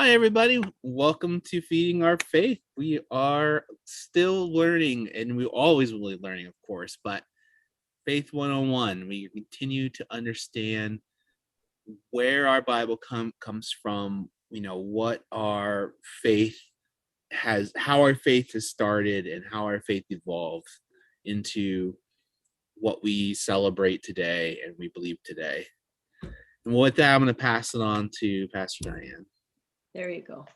Hi, everybody. Welcome to Feeding Our Faith. We are still learning, and we always will be learning, of course, but Faith 101, we continue to understand where our Bible comes from, what our faith how our faith has started and how our faith evolved into what we celebrate today and we believe today. And with that, I'm going to pass it on to Pastor Diane. There you go.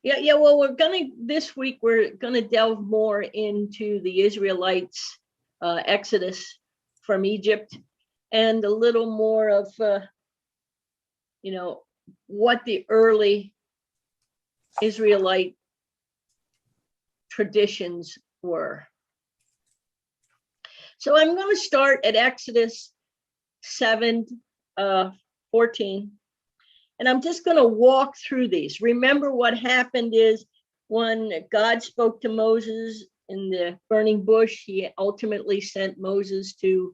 Yeah. Well, this week we're gonna delve more into the Israelites' exodus from Egypt, and a little more of what the early Israelite traditions were. So I'm going to start at Exodus 7:14. And I'm just going to walk through these. Remember, what happened is when God spoke to Moses in the burning bush, he ultimately sent Moses to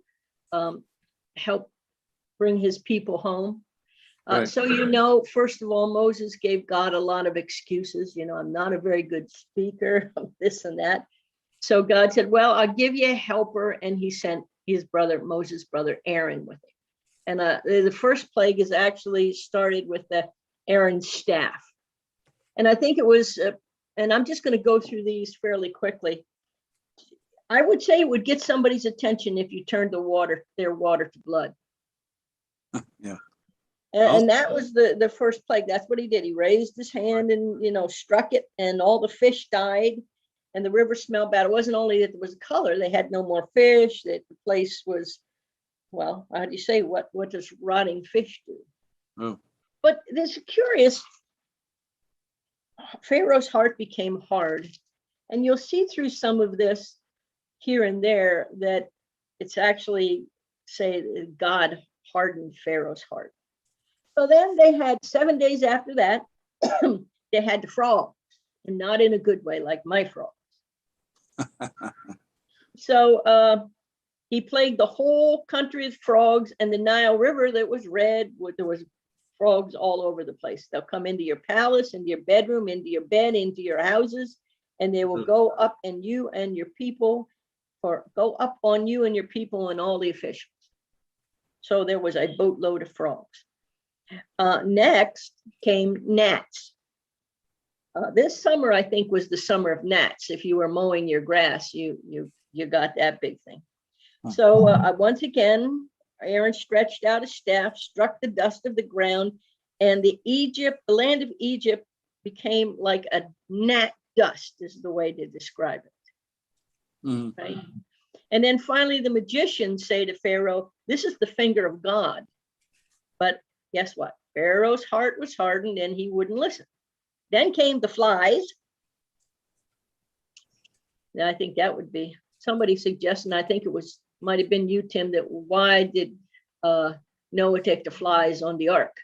help bring his people home. Right. So, first of all, Moses gave God a lot of excuses. I'm not a very good speaker, this and that. So God said, well, I'll give you a helper. And he sent his brother, Moses' brother, Aaron, with him. And the first plague is actually started with the Aaron's staff. And I think it was, and I'm just going to go through these fairly quickly. I would say it would get somebody's attention if you turned their water to blood. Yeah. And that was the first plague. That's what he did. He raised his hand and, struck it, and all the fish died and the river smelled bad. It wasn't only that there was a color, they had no more fish, that the place was, well, how do you say, what does rotting fish do? Oh. But this curious, Pharaoh's heart became hard. And you'll see through some of this here and there that it's actually, say, God hardened Pharaoh's heart. So then they had 7 days after that, they had the frog, and not in a good way, like my frog. So he plagued the whole country with frogs, and the Nile River that was red, there was frogs all over the place. They'll come into your palace, into your bedroom, into your bed, into your houses, and they will go up and you and your people, or go up on you and your people and all the officials. So there was a boatload of frogs. Next came gnats. This summer, I think, was the summer of gnats. If you were mowing your grass, you got that big thing. So once again, Aaron stretched out a staff, struck the dust of the ground, and the land of Egypt became like a gnat dust, is the way to describe it. Mm-hmm. Right? And then finally, the magicians say to Pharaoh, this is the finger of God. But guess what? Pharaoh's heart was hardened and he wouldn't listen. Then came the flies. I think that would be somebody suggesting, I think it might have been you, Tim, that why did Noah take the flies on the ark?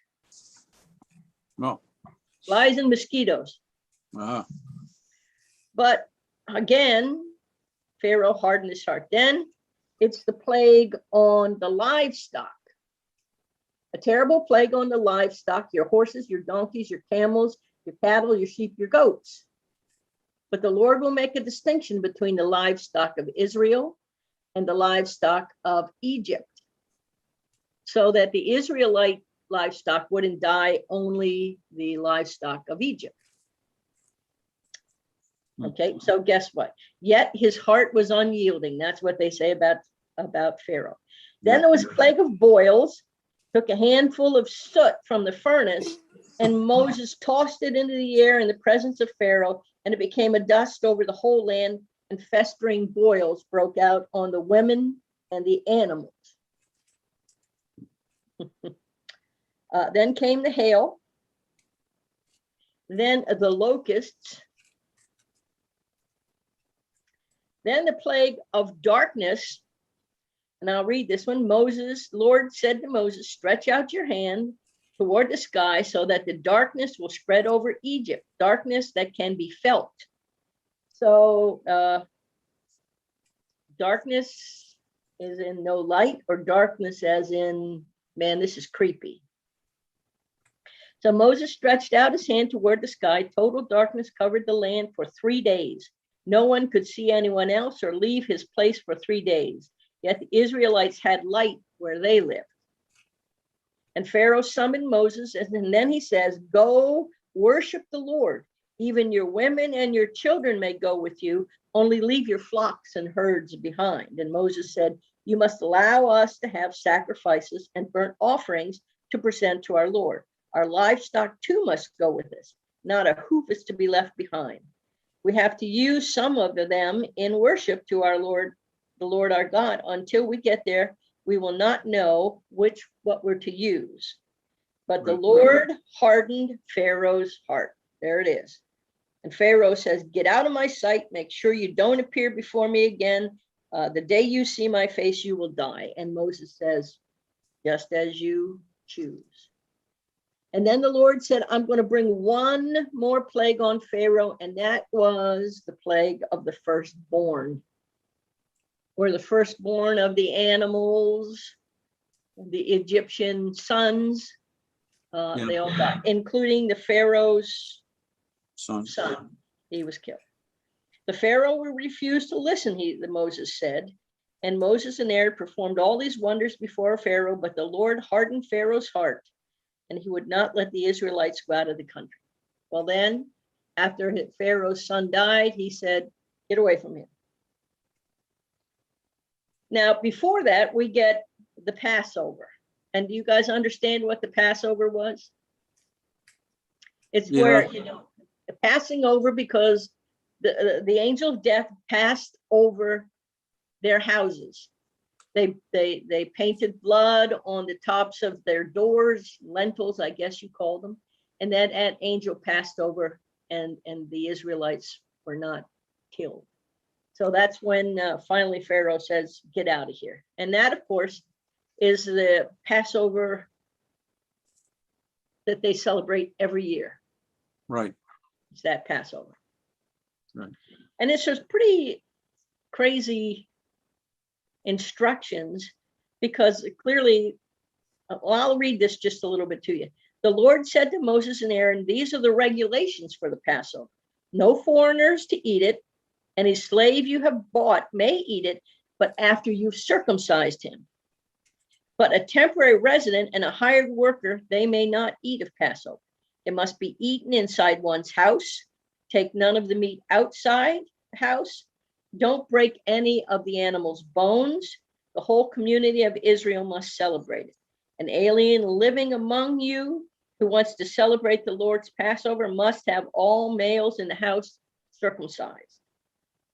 No. Flies and mosquitoes. Uh-huh. But again, Pharaoh hardened his heart. Then it's the plague on the livestock. A terrible plague on the livestock, your horses, your donkeys, your camels, your cattle, your sheep, your goats. But the Lord will make a distinction between the livestock of Israel and the livestock of Egypt, so that the Israelite livestock wouldn't die, only the livestock of Egypt. Okay, so guess what? Yet his heart was unyielding. That's what they say about Pharaoh. Then there was a plague of boils, took a handful of soot from the furnace, and Moses tossed it into the air in the presence of Pharaoh, and it became a dust over the whole land, and festering boils broke out on the women and the animals. Then came the hail, then the locusts, then the plague of darkness. And I'll read this one. Lord said to Moses, stretch out your hand toward the sky so that the darkness will spread over Egypt, darkness that can be felt. So darkness is in no light, or darkness as in, man, this is creepy. So Moses stretched out his hand toward the sky. Total darkness covered the land for 3 days. No one could see anyone else or leave his place for 3 days. Yet the Israelites had light where they lived. And Pharaoh summoned Moses, and then he says, go worship the Lord. Even your women and your children may go with you, only leave your flocks and herds behind. And Moses said, you must allow us to have sacrifices and burnt offerings to present to our Lord. Our livestock too must go with us. Not a hoof is to be left behind. We have to use some of them in worship to our Lord, the Lord our God. Until we get there, we will not know what we're to use. But the Lord hardened Pharaoh's heart. There it is. And Pharaoh says, get out of my sight. Make sure you don't appear before me again. The day you see my face, you will die. And Moses says, just as you choose. And then the Lord said, I'm going to bring one more plague on Pharaoh. And that was the plague of the firstborn, or the firstborn of the animals, the Egyptian sons. They all died, including the Pharaoh's son. He was killed. The Pharaoh refused to listen, Moses said. And Moses and Aaron performed all these wonders before Pharaoh, but the Lord hardened Pharaoh's heart, and he would not let the Israelites go out of the country. Well, then, after Pharaoh's son died, he said, get away from him. Now, before that, we get the Passover. And do you guys understand what the Passover was? It's where, passing over, because the angel of death passed over their houses. They painted blood on the tops of their doors, lentils, I guess you call them. And that angel passed over, and the Israelites were not killed. So that's when finally Pharaoh says, get out of here. And that, of course, is the Passover that they celebrate every year. Right. It's that Passover. Right. And it's just pretty crazy instructions, because clearly, well, I'll read this just a little bit to you. The Lord said to Moses and Aaron, these are the regulations for the Passover. No foreigners to eat it. Any slave you have bought may eat it, but after you've circumcised him. But a temporary resident and a hired worker, they may not eat of Passover. It must be eaten inside one's house. Take none of the meat outside the house. Don't break any of the animal's bones. The whole community of Israel must celebrate it. An alien living among you who wants to celebrate the Lord's Passover must have all males in the house circumcised.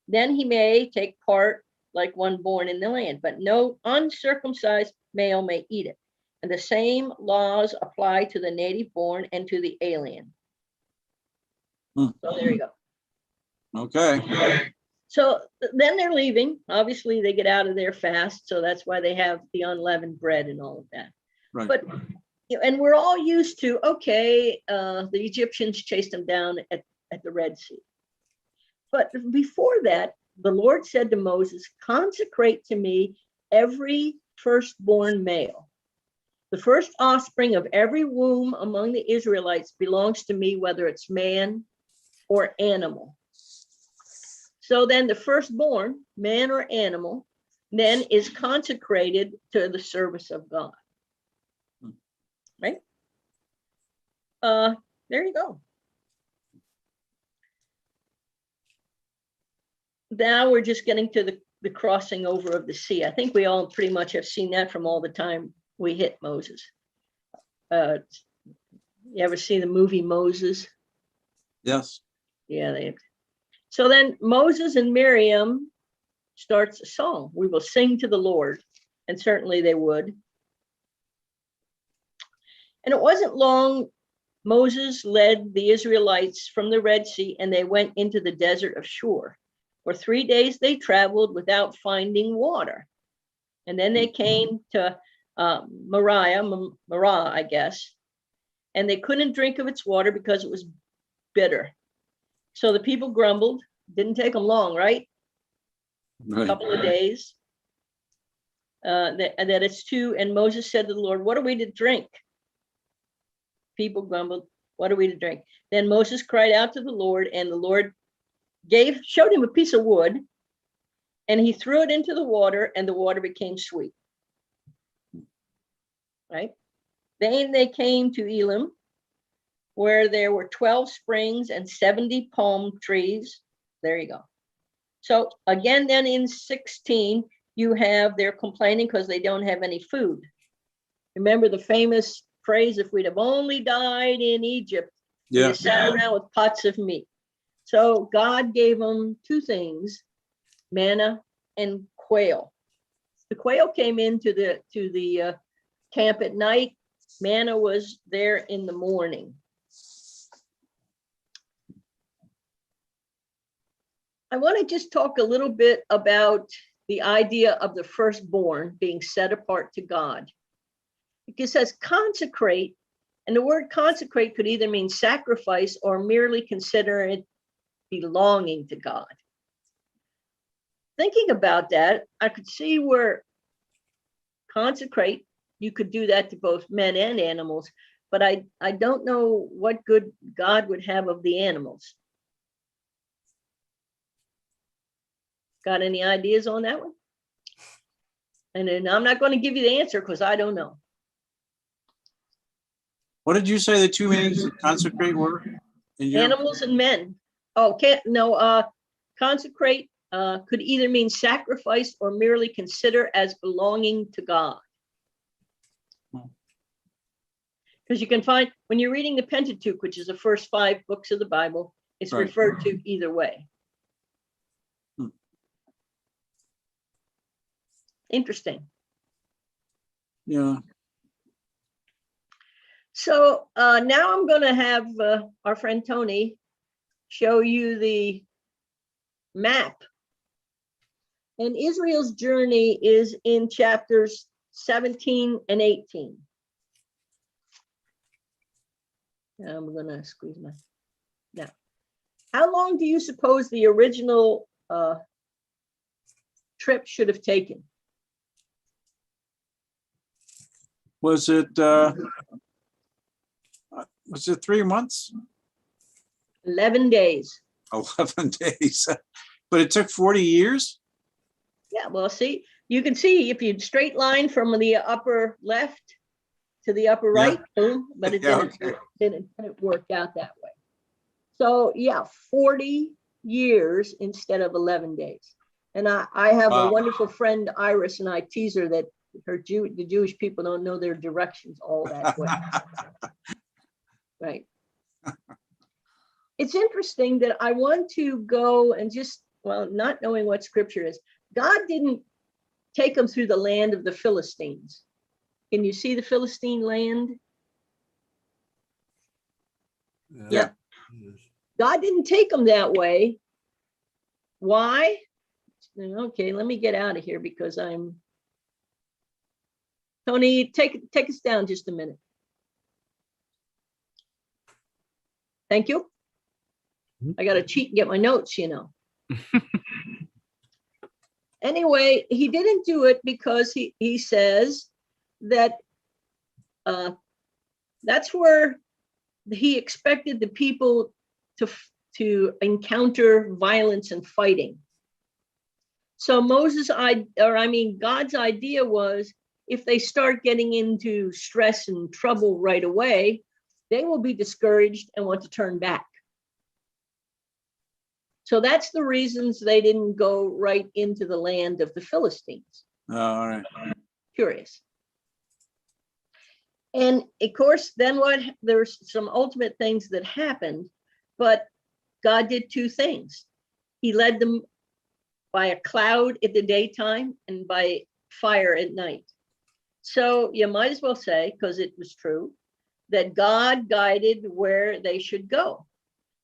Then he may take part like one born in the land, but no uncircumcised male may eat it. And the same laws apply to the native born and to the alien. So there you go. Okay. So then they're leaving. Obviously, they get out of there fast. So that's why they have the unleavened bread and all of that. Right. But, and we're all used to, okay, the Egyptians chased them down at the Red Sea. But before that, the Lord said to Moses, consecrate to me every firstborn male. The first offspring of every womb among the Israelites belongs to me, whether it's man or animal. So then the firstborn, man or animal, then is consecrated to the service of God. Right? There you go. Now we're just getting to the crossing over of the sea. I think we all pretty much have seen that from all the time we hit Moses. You ever see the movie Moses? Yes. Yeah. So then Moses and Miriam starts a song. We will sing to the Lord. And certainly they would. And it wasn't long, Moses led the Israelites from the Red Sea, and they went into the desert of Shur. For 3 days they traveled without finding water. And then they came to Marah, I guess, and they couldn't drink of its water because it was bitter. So the people grumbled. Didn't take them long, right? Right. A couple of days. That it's too, and Moses said to the Lord, what are we to drink? People grumbled, what are we to drink? Then Moses cried out to the Lord, and the Lord showed him a piece of wood, and he threw it into the water, and the water became sweet. Right? Then they came to Elim, where there were 12 springs and 70 palm trees. There you go. So again, then in 16, you have they're complaining because they don't have any food. Remember the famous phrase, if we'd have only died in Egypt, we'd Yeah. have sat around with pots of meat. So God gave them two things, manna and quail. The quail came into the camp at night. Manna was there in the morning. I want to just talk a little bit about the idea of the firstborn being set apart to God. It says consecrate, and the word consecrate could either mean sacrifice or merely consider it belonging to God. Thinking about that, I could see where consecrate, you could do that to both men and animals, but I don't know what good God would have of the animals. Got any ideas on that one? And then I'm not going to give you the answer because I don't know. What did you say the two meanings of consecrate were? In your- Animals and men. Oh, consecrate could either mean sacrifice or merely consider as belonging to God. Because you can find, when you're reading the Pentateuch, which is the first 5 books of the Bible, it's Right. referred to either way. Interesting. Yeah. So now I'm going to have our friend Tony show you the map. And Israel's journey is in chapters 17 and 18. I'm going to squeeze my. Now, how long do you suppose the original trip should have taken? Was it 3 months? 11 days. 11 days. But it took 40 years? Yeah, well, see, you can see if you straight line from the upper left to the upper right, boom, but it Yeah, didn't work out that way. So yeah, 40 years instead of 11 days. And I have a Wow. wonderful friend, Iris, and I tease her that the Jewish people don't know their directions all that way. Right. It's interesting that I want to go and just, well, not knowing what scripture is, God didn't take them through the land of the Philistines. Can you see the Philistine land? Yeah. God didn't take them that way. Why? Okay, let me get out of here because Tony, take us down just a minute. Thank you. I got to cheat and get my notes, you know. Anyway, he didn't do it because he says that that's where he expected the people to encounter violence and fighting. So God's idea was if they start getting into stress and trouble right away, they will be discouraged and want to turn back. So that's the reasons they didn't go right into the land of the Philistines. All right. Curious. And of course, then there's some ultimate things that happened, but God did 2 things. He led them by a cloud in the daytime and by fire at night. So you might as well say, because it was true, that God guided where they should go.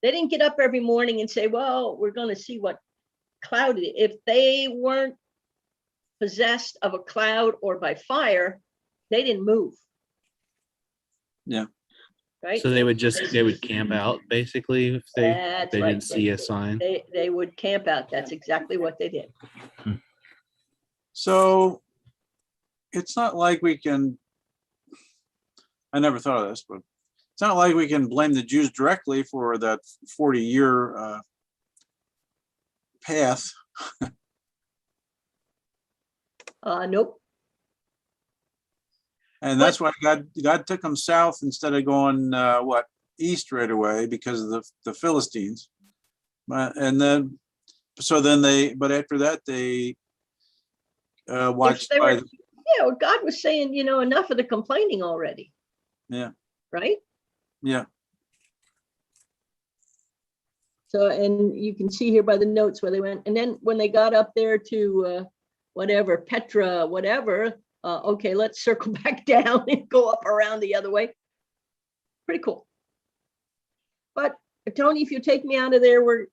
They didn't get up every morning and say, well, we're going to see what cloud it is. If they weren't possessed of a cloud or by fire, they didn't move. Yeah. Right. So they would camp out basically if they That's right. didn't see a sign. They would camp out. That's exactly what they did. So it's not like we can, I never thought of this, but it's not like we can blame the Jews directly for that 40-year path. Nope. And that's why God took them south instead of going east right away, because of the Philistines. But after that they watched They by were, yeah, well, God was saying, enough of the complaining already. Yeah. Right? Yeah. So, and you can see here by the notes where they went. And then when they got up there to Petra, whatever, okay, let's circle back down and go up around the other way. Pretty cool. But Tony, if you take me out of there,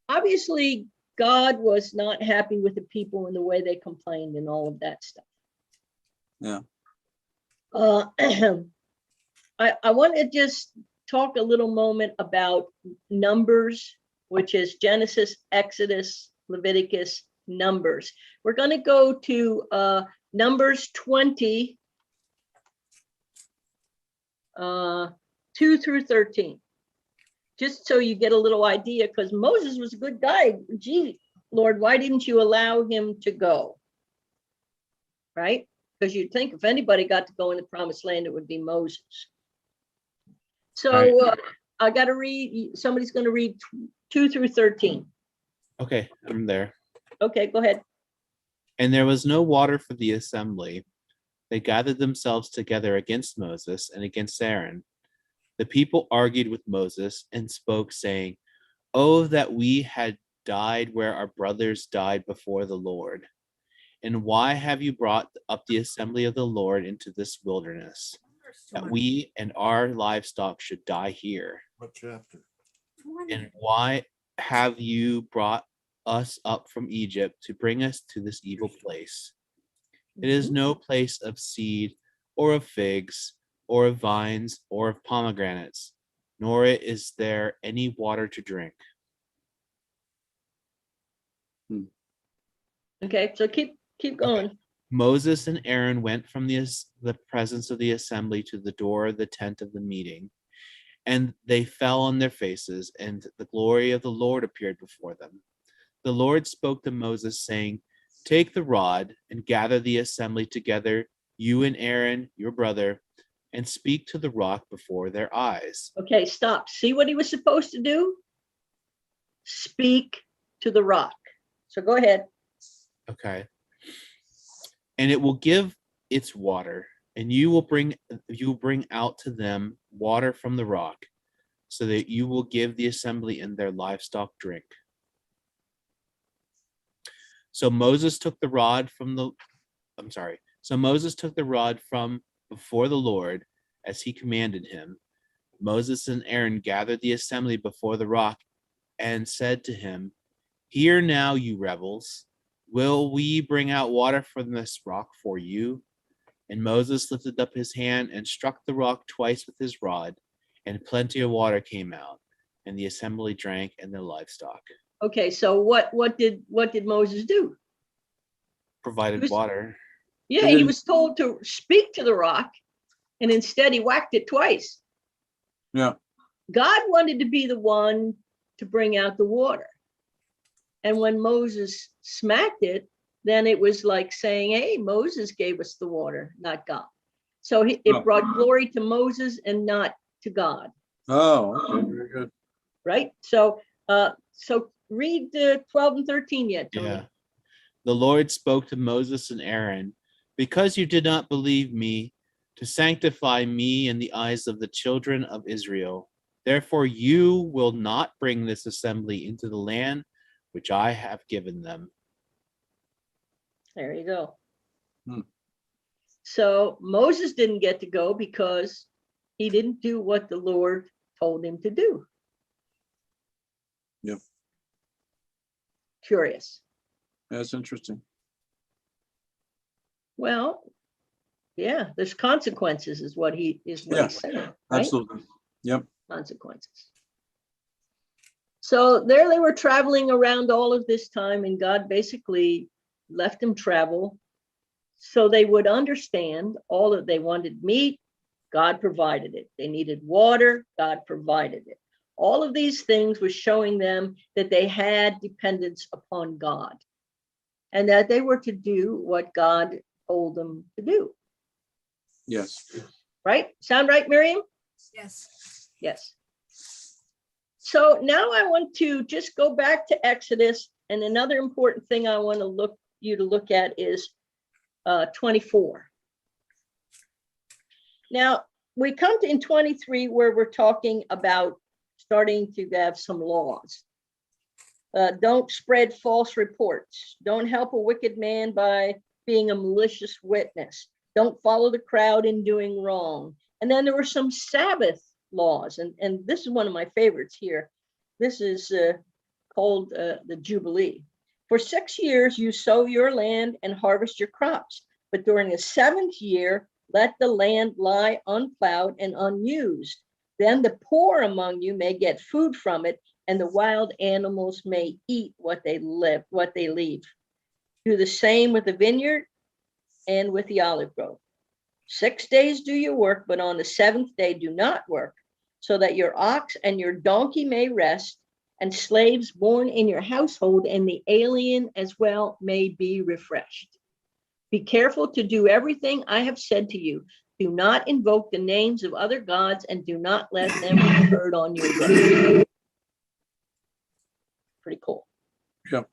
obviously God was not happy with the people and the way they complained and all of that stuff. Yeah. I want to just talk a little moment about Numbers, which is Genesis, Exodus, Leviticus, Numbers. We're going to go to Numbers 20, 2 through 13. Just so you get a little idea, because Moses was a good guy. Gee, Lord, why didn't you allow him to go? Right? Because you'd think if anybody got to go in the promised land, it would be Moses. So I got to read, somebody's going to read 2 through 13. Okay, I'm there. Okay, go ahead. And there was no water for the assembly. They gathered themselves together against Moses and against Aaron. The people argued with Moses and spoke, saying, "Oh, that we had died where our brothers died before the Lord. And why have you brought up the assembly of the Lord into this wilderness, that we and our livestock should die here? What chapter? And why have you brought us up from Egypt to bring us to this evil place? It is no place of seed, or of figs, or of vines, or of pomegranates, nor is there any water to drink." Okay, so keep going. Okay. Moses and Aaron went from the presence of the assembly to the door of the tent of the meeting, and they fell on their faces, and the glory of the Lord appeared before them. The Lord spoke to Moses, saying, "Take the rod and gather the assembly together, you and Aaron, your brother, and speak to the rock before their eyes." Okay, stop. See what he was supposed to do? Speak to the rock. So go ahead. Okay. "And it will give its water, and you will bring out to them water from the rock, so that you will give the assembly and their livestock drink." So Moses took the rod from before the Lord, as he commanded him. Moses and Aaron gathered the assembly before the rock and said to him, "Hear now, you rebels, will we bring out water from this rock for you?" And Moses lifted up his hand and struck the rock twice with his rod, and plenty of water came out, and the assembly drank and their livestock. Okay, so what did Moses do? Provided water. Yeah, he was told to speak to the rock, and instead he whacked it twice. Yeah. God wanted to be the one to bring out the water. And when Moses smacked it, then it was like saying, hey, Moses gave us the water, not God. So it brought glory to Moses and not to God. Oh, okay, very good. Right? So read 12 and 13 yet, Tony. Yeah. The Lord spoke to Moses and Aaron, "Because you did not believe me to sanctify me in the eyes of the children of Israel, therefore you will not bring this assembly into the land which I have given them." There you go. So Moses didn't get to go because he didn't do what the Lord told him to do. Yep. Curious. That's interesting. Well, yeah, there's consequences is what he's saying. Right? Absolutely. Yep. Consequences. So there they were traveling around all of this time, and God basically left them travel so they would understand all that they wanted meat, God provided it. They needed water, God provided it. All of these things was showing them that they had dependence upon God and that they were to do what God told them to do. Yes. Right? Sound right, Miriam? Yes. Yes. So now I want to just go back to Exodus. And another important thing I want to look at is 24. Now, we come to in 23 where we're talking about starting to have some laws. Don't spread false reports. Don't help a wicked man by being a malicious witness. Don't follow the crowd in doing wrong. And then there were some Sabbath laws. And this is one of my favorites here. This is called the Jubilee. For 6 years, you sow your land and harvest your crops. But during the 7th year, let the land lie unplowed and unused. Then the poor among you may get food from it, and the wild animals may eat what they leave. Do the same with the vineyard and with the olive grove. 6 days do your work, but on the 7th day do not work, so that your ox and your donkey may rest, and slaves born in your household and the alien as well may be refreshed. Be careful to do everything I have said to you. Do not invoke the names of other gods and do not let them be heard on your way. Pretty cool. Yep.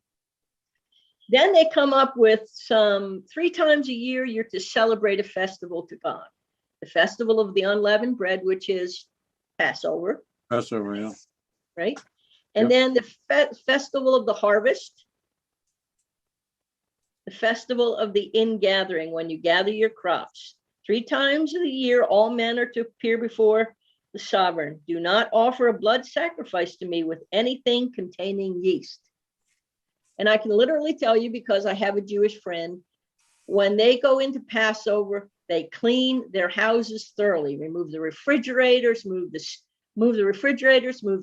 Then they come up with some 3 times a year, you're to celebrate a festival to God. The festival of the unleavened bread, which is Passover. Passover, yeah. Right? And then the festival of the harvest. The festival of the ingathering, when you gather your crops. 3 times of the year, all men are to appear before the sovereign. Do not offer a blood sacrifice to me with anything containing yeast. And I can literally tell you, because I have a Jewish friend, when they go into Passover, they clean their houses thoroughly, remove the refrigerators, move the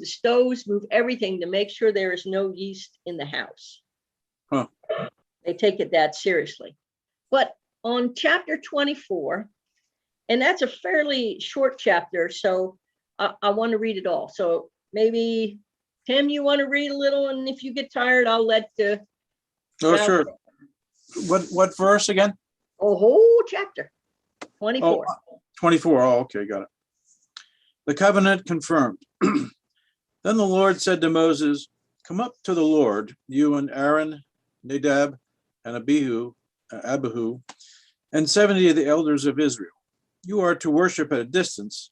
stoves, move everything to make sure there is no yeast in the house. Huh. They take it that seriously. But on chapter 24, and that's a fairly short chapter, so I want to read it all. So maybe, Tim, you want to read a little, and if you get tired, I'll let Oh, Ralph- sure. What verse again? a whole chapter, 24. 24. Oh, okay, got it. The covenant confirmed. Then the Lord said to Moses, come up to the Lord, you and Aaron, Nadab, and Abihu, and 70 of the elders of Israel. You are to worship at a distance,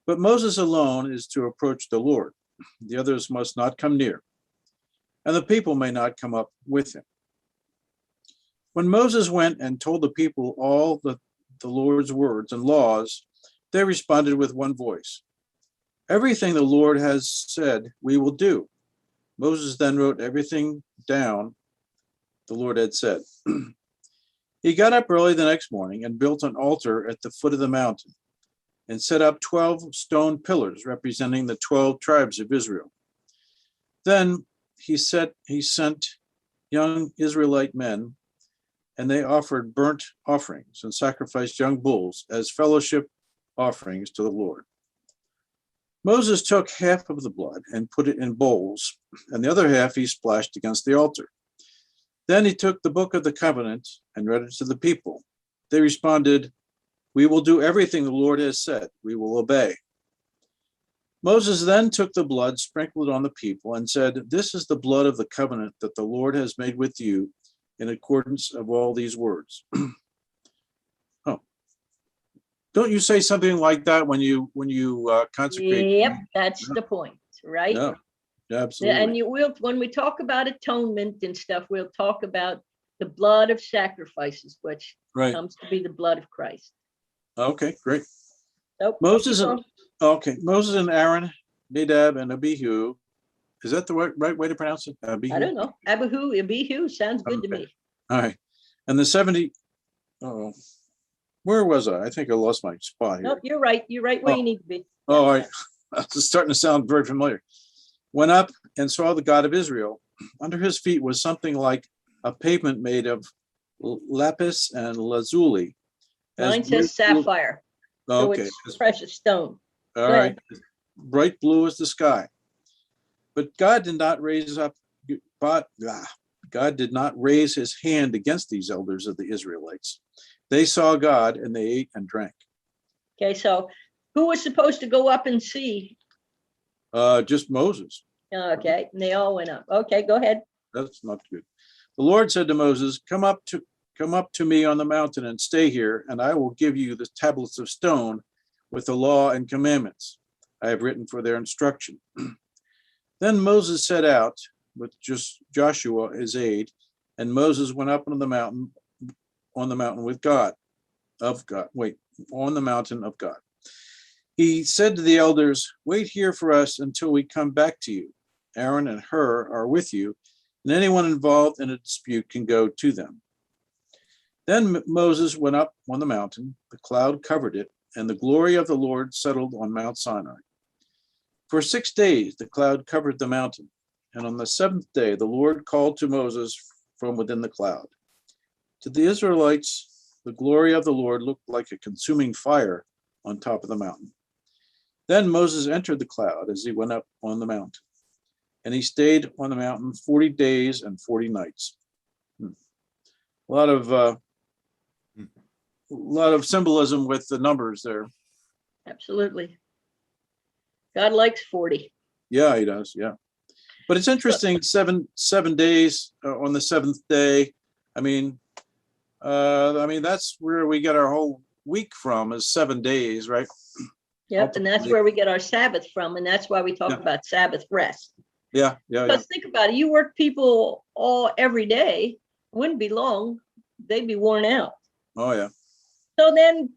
but Moses alone is to approach the Lord. The others must not come near, and the people may not come up with him. When Moses went and told the people all the Lord's words and laws, they responded with one voice. Everything the Lord has said, we will do. Moses then wrote everything down the Lord had said. He got up early the next morning and built an altar at the foot of the mountain and set up 12 stone pillars representing the 12 tribes of Israel. Then he sent young Israelite men, and they offered burnt offerings and sacrificed young bulls as fellowship offerings to the Lord. Moses took half of the blood and put it in bowls, and the other half he splashed against the altar. Then he took the book of the covenant and read it to the people. They responded, we will do everything the Lord has said. We will obey. Moses then took the blood, sprinkled it on the people, and said, this is the blood of the covenant that the Lord has made with you in accordance of all these words. Oh, don't you say something like that when you consecrate? Yep, that's the point, right? Yeah, absolutely. And you will, when we talk about atonement and stuff, we'll talk about the blood of sacrifices, which Right. comes to be the blood of Christ. Okay, great. So Moses and Aaron, Nadab, and Abihu. Is that the right way to pronounce it? Abihu? I don't know. Abihu sounds good to me. All right. And the 70, where was I? I think I lost my spot here. Nope, you're right. You're right where Oh. you need to be. Oh, all right. It's starting to sound very familiar. Went up and saw the God of Israel. Under his feet was something like a pavement made of lapis and lazuli. Mine says sapphire. So Okay, it's precious stone. all Go right. ahead. Bright blue as the sky. But God did not raise up, but God did not raise his hand against these elders of the Israelites. They saw God and they ate and drank. Okay, so who was supposed to go up and see? Just Moses. Okay, and they all went up. Okay, go ahead. That's not good. The Lord said to Moses, come up to me on the mountain and stay here, and I will give you the tablets of stone with the law and commandments I have written for their instruction. Then Moses set out with just Joshua his aide, and Moses went up on the mountain with God, on the mountain of God. He said to the elders, wait here for us until we come back to you. Aaron and Hur are with you, and anyone involved in a dispute can go to them. Then Moses went up on the mountain, the cloud covered it, and the glory of the Lord settled on Mount Sinai. For 6 days the cloud covered the mountain, and on the seventh day the Lord called to Moses from within the cloud. To the Israelites, the glory of the Lord looked like a consuming fire on top of the mountain. Then Moses entered the cloud as he went up on the mountain, and he stayed on the mountain 40 days and 40 nights. A lot of symbolism with the numbers there. Absolutely. God likes 40. Yeah, he does. Yeah, but it's interesting. 7 days on the seventh day. I mean, that's where we get our whole week from, is 7 days, right? Yep, and that's where we get our Sabbath from, and that's why we talk about Sabbath rest. Yeah. Because think about it, you work people every day, wouldn't be long, they'd be worn out. Oh yeah. So then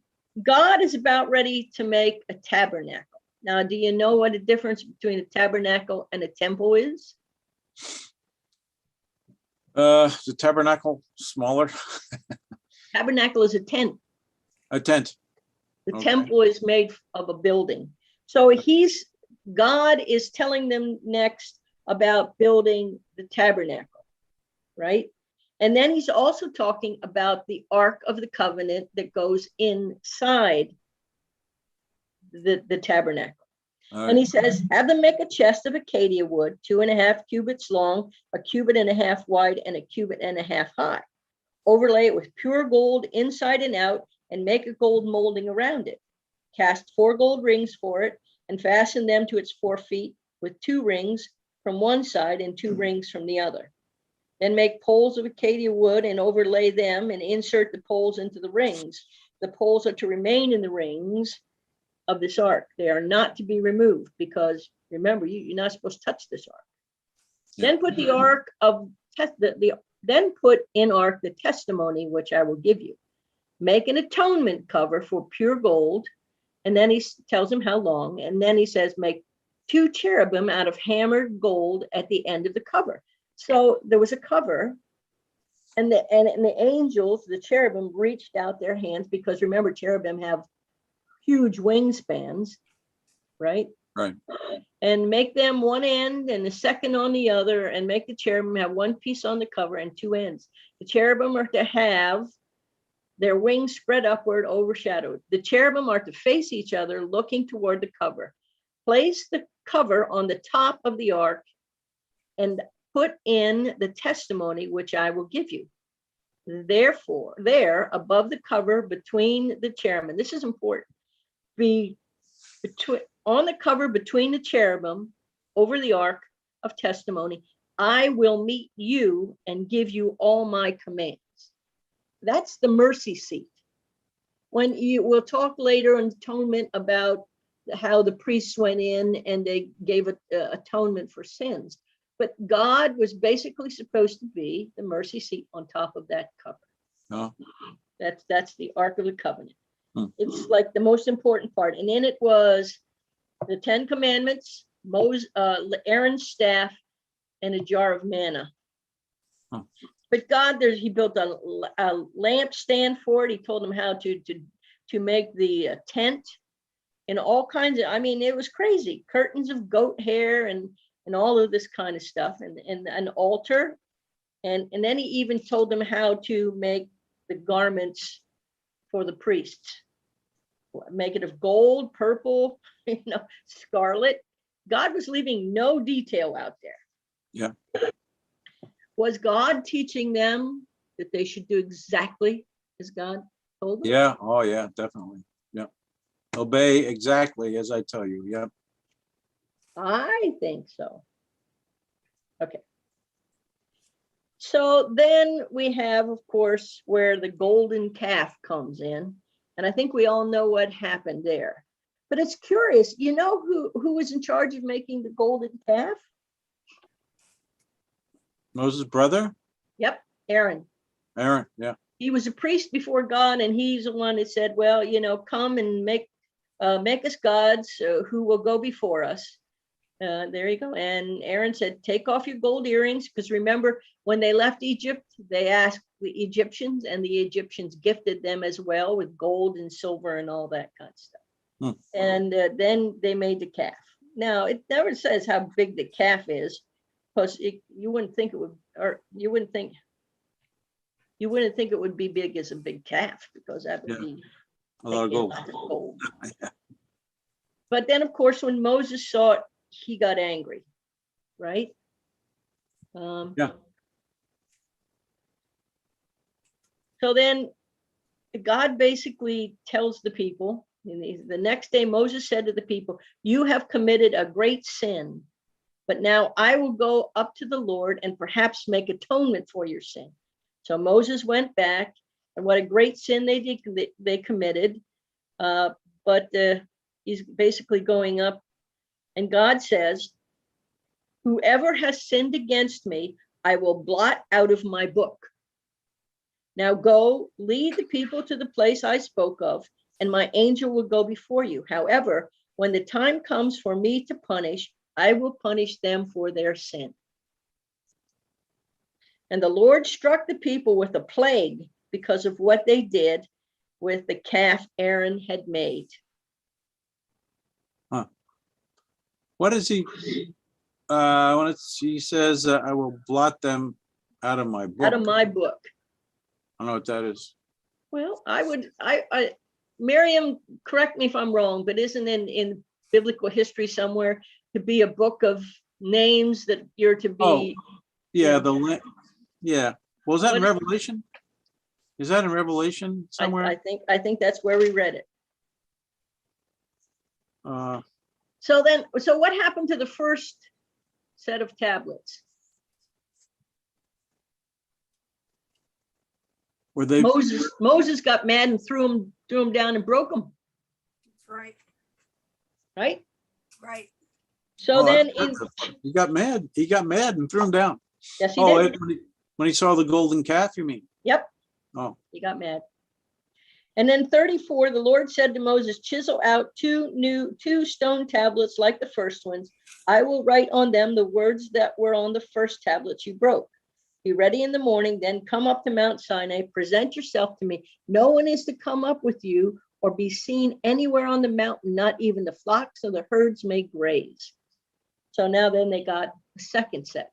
God is about ready to make a tabernacle. Now, do you know what the difference between a tabernacle and a temple is? The tabernacle smaller. Tabernacle is a tent. A tent. The Okay. temple is made of a building. So God is telling them next about building the tabernacle, right? And then he's also talking about the Ark of the Covenant that goes inside the tabernacle. Right. And he says, have them make a chest of acacia wood, 2.5 cubits long, 1.5 cubits wide, and 1.5 cubits high. Overlay it with pure gold inside and out, and make a gold molding around it. Cast 4 gold rings for it, and fasten them to its 4 feet with 2 rings from one side and 2 rings from the other. Then make poles of acacia wood and overlay them, and insert the poles into the rings. The poles are to remain in the rings of this ark. They are not to be removed, because remember, you're not supposed to touch this ark. Yeah. Then put the ark of then put in ark the testimony which I will give you. Make an atonement cover for pure gold, and then he tells him how long, and then he says make 2 cherubim out of hammered gold at the end of the cover. So there was a cover, and the angels, the cherubim, reached out their hands, because remember, cherubim have huge wingspans, right? Right. And make them one end and the second on the other, and make the cherubim have 1 piece on the cover and 2 ends. The cherubim are to have their wings spread upward, overshadowed. The cherubim are to face each other, looking toward the cover. Place the cover on the top of the ark, and put in the testimony which I will give you. Therefore, there above the cover between the cherubim, this is important, on the cover between the cherubim over the ark of testimony, I will meet you and give you all my commands. That's the mercy seat. We'll talk later in atonement about how the priests went in and they gave atonement for sins. But God was basically supposed to be the mercy seat on top of that cover. No. That's the Ark of the Covenant. Hmm. It's like the most important part. And in it was the 10 Commandments, Aaron's staff, and a jar of manna. Huh. But God, he built a lampstand for it. He told them how to make the tent, and all kinds of, it was crazy. Curtains of goat hair and all of this kind of stuff, and an altar. And then he even told them how to make the garments for the priests. make it of gold, purple, scarlet. God was leaving no detail out there. Yeah. Was God teaching them that they should do exactly as God told them? Yeah. Oh, yeah, definitely. Yeah. Obey exactly as I tell you. Yep. I think so. Okay. So then we have, of course, where the golden calf comes in. And I think we all know what happened there. But it's curious, you know who was in charge of making the golden calf? Moses' brother, Yep, Aaron. Aaron. Yeah. He was a priest before God, and he's the one that said, well, come and make us gods who will go before us. There you go. And Aaron said, take off your gold earrings, because remember, when they left Egypt, they asked the Egyptians, and the Egyptians gifted them as well with gold and silver and all that kind of stuff. And then they made the calf. Now, it never says how big the calf is, because you wouldn't think it would, or you wouldn't think it would be big as a big calf, because that would be A lot of gold. gold. But then, of course, when Moses saw it, he got angry, right? Yeah. So then God basically tells the people, the next day Moses said to the people, you have committed a great sin, but now I will go up to the Lord and perhaps make atonement for your sin. So Moses went back, and what a great sin they committed. But he's basically going up, and God says, whoever has sinned against me, I will blot out of my book. Now go, lead the people to the place I spoke of, and my angel will go before you. However, when the time comes for me to punish, I will punish them for their sin. And the Lord struck the people with a plague because of what they did with the calf Aaron had made. What is he? When he says, I will blot them out of my book. Out of my book. I don't know what that is. Well, Miriam, correct me if I'm wrong, but isn't in biblical history somewhere to be a book of names that you're to be? Oh, yeah, yeah. Well, is that in Revelation? Is that in Revelation somewhere? I think that's where we read it. So what happened to the first set of tablets? Were they? Moses got mad and threw them down and broke them. Right. Right. Right. So then he got mad. He got mad and threw them down. Yes, he did. When he saw the golden calf, you mean? Yep. Oh. He got mad. And then 34, the Lord said to Moses, chisel out two stone tablets like the first ones. I will write on them the words that were on the first tablets you broke. Be ready in the morning, then come up to Mount Sinai, present yourself to me. No one is to come up with you or be seen anywhere on the mountain, not even the flocks or the herds may graze. So now then they got a second set.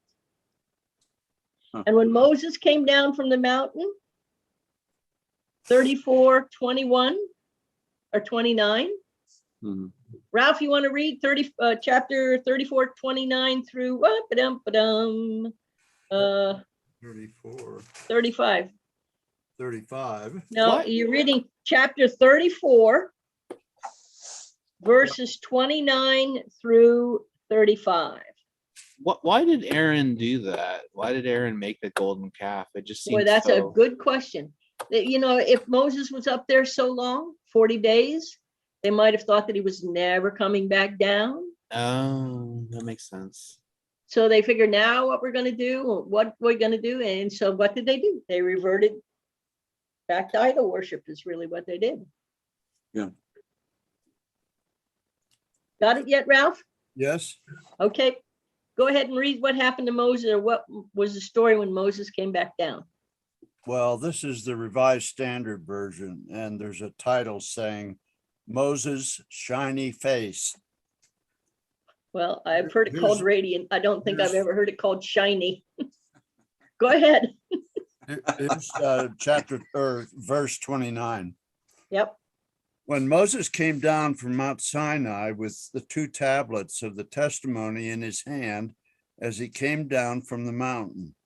And when Moses came down from the mountain, 34:21 or 29. Mm-hmm. Ralph, you want to read chapter 34:29 through 34. 35. 35. No, What? you're reading chapter 34, verses 29 through 35. Why did Aaron do that? Why did Aaron make the golden calf? It just seems Boy, that's a so... good question. If Moses was up there so long, 40 days, they might have thought that he was never coming back down. Oh, that makes sense. So they figured now what we're going to do, what we're going to do. And so what did they do? They reverted back to idol worship is really what they did. Yeah. Got it yet, Ralph? Yes. Okay. Go ahead and read what happened to Moses, or what was the story when Moses came back down. Well, this is the Revised Standard Version, and there's a title saying Moses' shiny face. Well, I've heard it called radiant. I don't think I've here's- ever heard it called shiny. Go ahead. Here's chapter or verse 29. Yep. When Moses came down from Mount Sinai with the 2 tablets of the testimony in his hand as he came down from the mountain,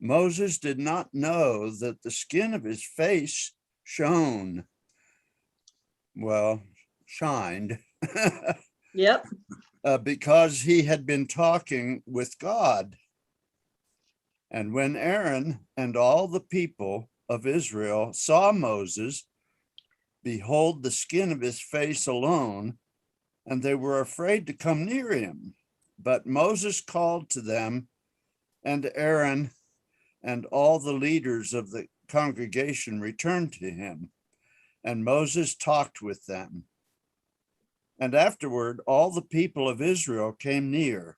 Moses did not know that the skin of his face shone. Well, shined. Yep. Because he had been talking with God. And when Aaron and all the people of Israel saw Moses, behold, the skin of his face alone, and they were afraid to come near him. But Moses called to them, and Aaron and all the leaders of the congregation returned to him, and Moses talked with them. And afterward, all the people of Israel came near,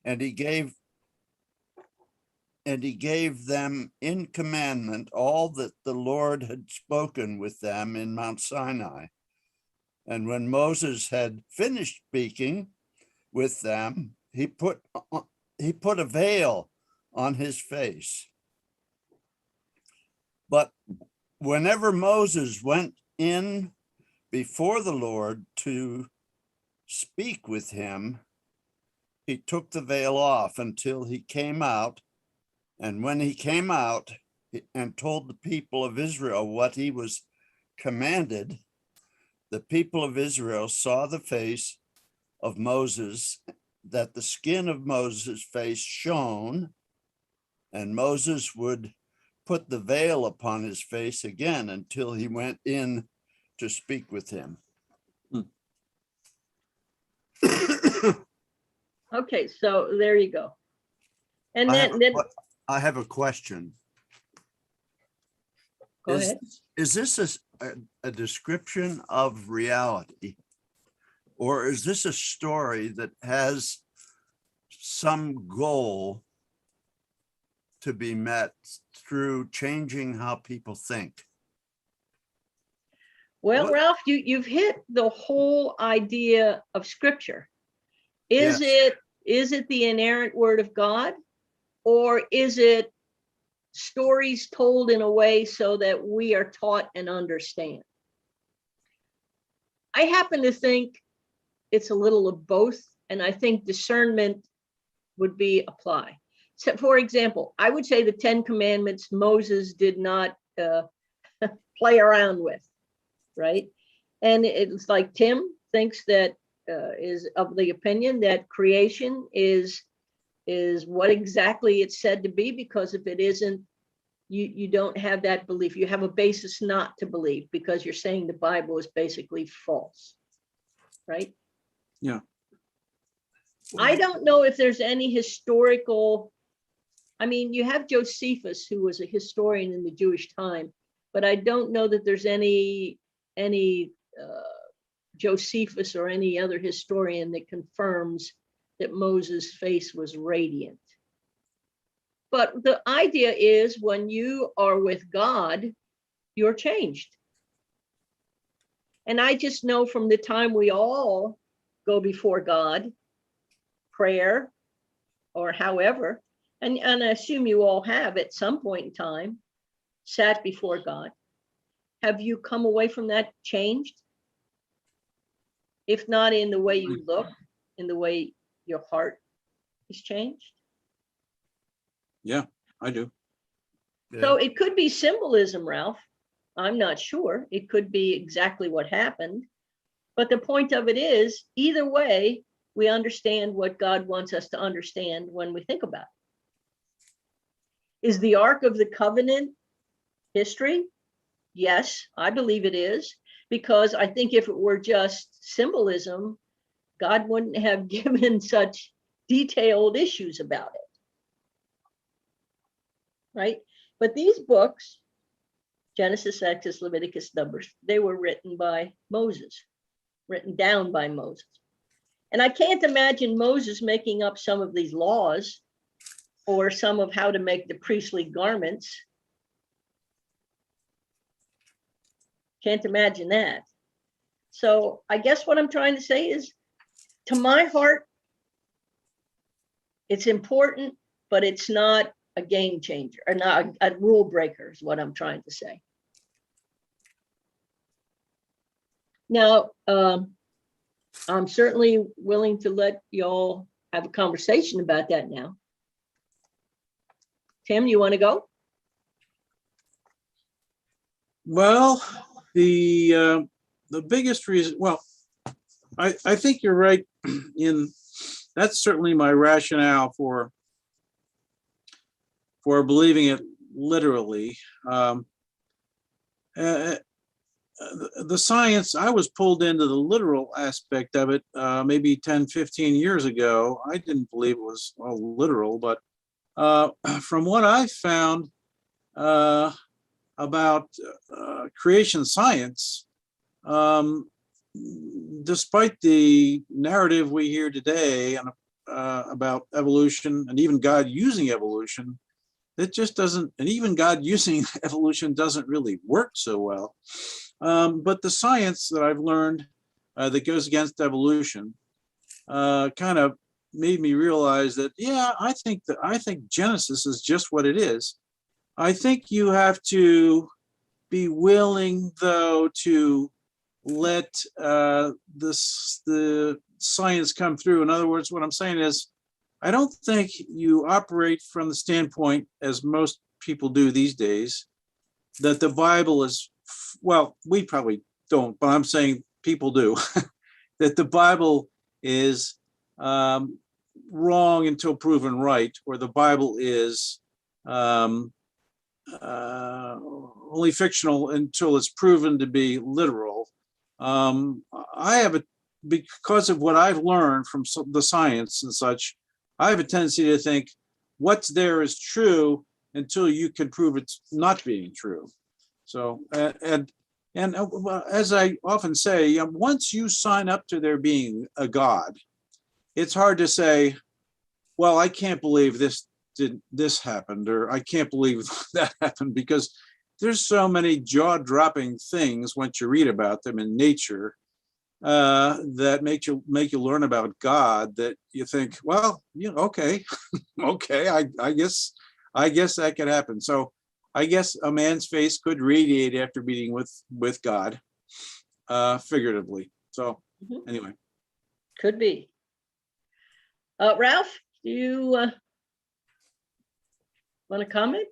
and he gave them in commandment all that the Lord had spoken with them in Mount Sinai. And when Moses had finished speaking with them, he put a veil on his face. But whenever Moses went in before the Lord to speak with him, he took the veil off until he came out. And when he came out and told the people of Israel what he was commanded, the people of Israel saw the face of Moses, that the skin of Moses' face shone, and Moses would put the veil upon his face again until he went in to speak with him. Okay, so there you go. And I then have a question. go ahead. Is this a description of reality? Or is this a story that has some goal to be met through changing how people think? Well, What- Ralph, you've hit the whole idea of scripture. Yes. Is it the inerrant word of God, or is it stories told in a way so that we are taught and understand? I happen to think it's a little of both, and I think discernment would be apply. So, for example, I would say the 10 Commandments Moses did not play around with, right? And it's like Tim thinks that is of the opinion that creation is what exactly it's said to be, because if it isn't, you don't have that belief. You have a basis not to believe, because you're saying the Bible is basically false, right? Yeah. I don't know if there's any historical, I mean, you have Josephus, who was a historian in the Jewish time, but I don't know that there's any Josephus or any other historian that confirms that Moses' face was radiant. But the idea is, when you are with God, you're changed. And I just know from the time we all go before God, prayer or however, and I assume you all have at some point in time sat before God. Have you come away from that changed? If not in the way you look, in the way your heart is changed? Yeah, I do. So it could be symbolism, Ralph. I'm not sure. It could be exactly what happened. But the point of it is, either way, we understand what God wants us to understand when we think about it. Is the Ark of the Covenant history? Yes, I believe it is, because I think if it were just symbolism, God wouldn't have given such detailed issues about it. Right? But these books, Genesis, Exodus, Leviticus, Numbers, they were written by Moses, written down by Moses. And I can't imagine Moses making up some of these laws or some of how to make the priestly garments. Can't imagine that. So I guess what I'm trying to say is, to my heart, it's important, but it's not a game changer, or not a rule breaker, is what I'm trying to say. Now, I'm certainly willing to let y'all have a conversation about that now. Tim, you want to go? Well, the biggest reason, well, I think you're right in, that's certainly my rationale for believing it literally. The science, I was pulled into the literal aspect of it maybe 10, 15 years ago. I didn't believe it was all literal, but from what I found about creation science, despite the narrative we hear today about evolution and even God using evolution, it just doesn't, and even God using evolution doesn't really work so well. But the science that I've learned that goes against evolution kind of made me realize that, yeah, I think Genesis is just what it is. I think you have to be willing, though, to let the science come through. In other words, what I'm saying is, I don't think you operate from the standpoint, as most people do these days, that the Bible is, well, we probably don't, but I'm saying people do, that the Bible is wrong until proven right, or the Bible is only fictional until it's proven to be literal. I have a, because of what I've learned from the science and such, I have a tendency to think what's there is true until you can prove it's not being true. So, and as I often say, once you sign up to there being a God, it's hard to say, well, I can't believe this happened, or I can't believe that happened, because there's so many jaw-dropping things once you read about them in nature that make you learn about God, that you think, well, okay, okay, I guess that could happen. So I guess a man's face could radiate after meeting with God, figuratively. So anyway, Could be. Ralph, do you want to comment?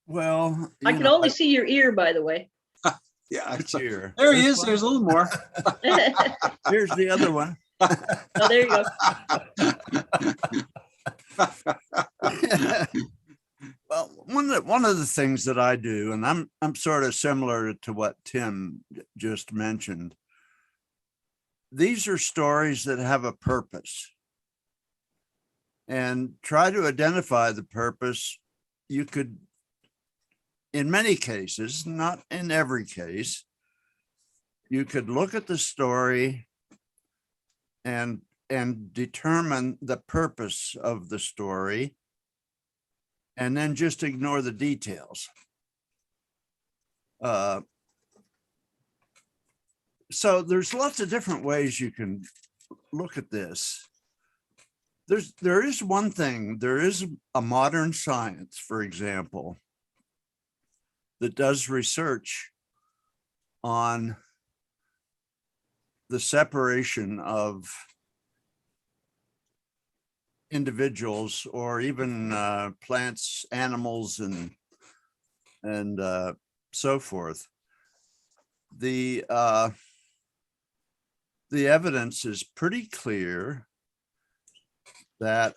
Well, I can only see your ear, by the way. yeah, here. there he is. There's a little more. Here's the other one. Oh, there you go. Well, one of the things that I do, and I'm sort of similar to what Tim just mentioned. These are stories that have a purpose, and try to identify the purpose. You could, in many cases, not in every case, you could look at the story and determine the purpose of the story, and then just ignore the details. So there's lots of different ways you can look at this. There is one thing, there is a modern science, for example, that does research on the separation of individuals, or even plants, animals, and so forth. The evidence is pretty clear that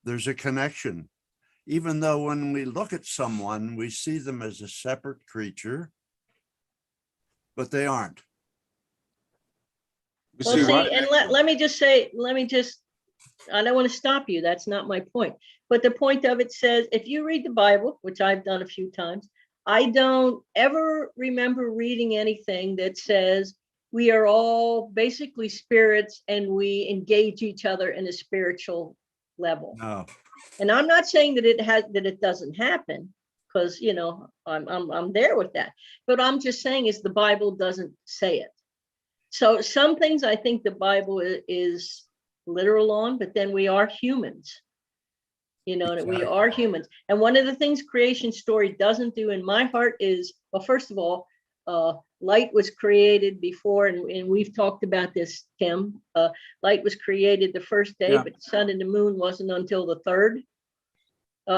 there's a connection, even though when we look at someone, we see them as a separate creature, but they aren't. Well, see, and let me just say, I don't want to stop you. That's not my point. But the point of it says, if you read the Bible, which I've done a few times, I don't ever remember reading anything that says we are all basically spirits and we engage each other in a spiritual level. No. And I'm not saying that it doesn't happen, because I'm there with that. But I'm just saying is the Bible doesn't say it. So some things I think the Bible is literal on, but then we are humans. That we are humans. And one of the things creation story doesn't do in my heart is, well, first of all, light was created before, and we've talked about this, Tim. Light was created the first day, Yeah. but the sun and the moon wasn't until the third.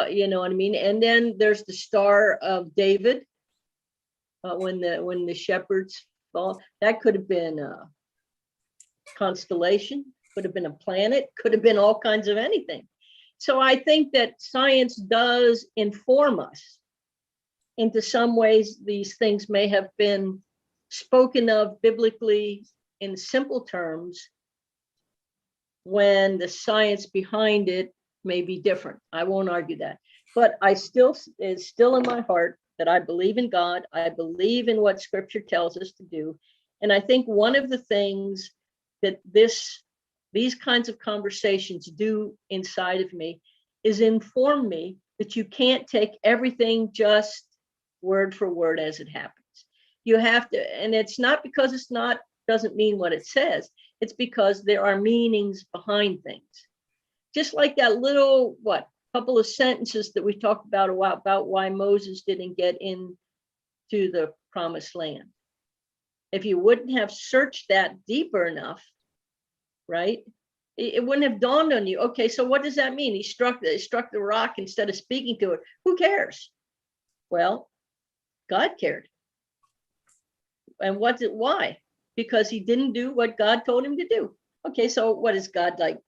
You know what I mean? And then there's the Star of David. When the shepherds fall, that could have been a constellation, could have been a planet, could have been all kinds of anything. So I think that science does inform us. Into some ways, these things may have been spoken of biblically in simple terms when the science behind it may be different. I won't argue that. But it's still in my heart that I believe in God. I believe in what scripture tells us to do. And I think one of the things that these kinds of conversations do inside of me is inform me that you can't take everything just word for word as it happens. You have to, and it's not because doesn't mean what it says. It's because there are meanings behind things. Just like that little, couple of sentences that we talked about a while about why Moses didn't get into the promised land. If you wouldn't have searched that deeper enough, right? It wouldn't have dawned on you. Okay, so what does that mean? He struck the rock instead of speaking to it. Who cares? Well, God cared. And why? Because he didn't do what God told him to do. Okay, so what is God like?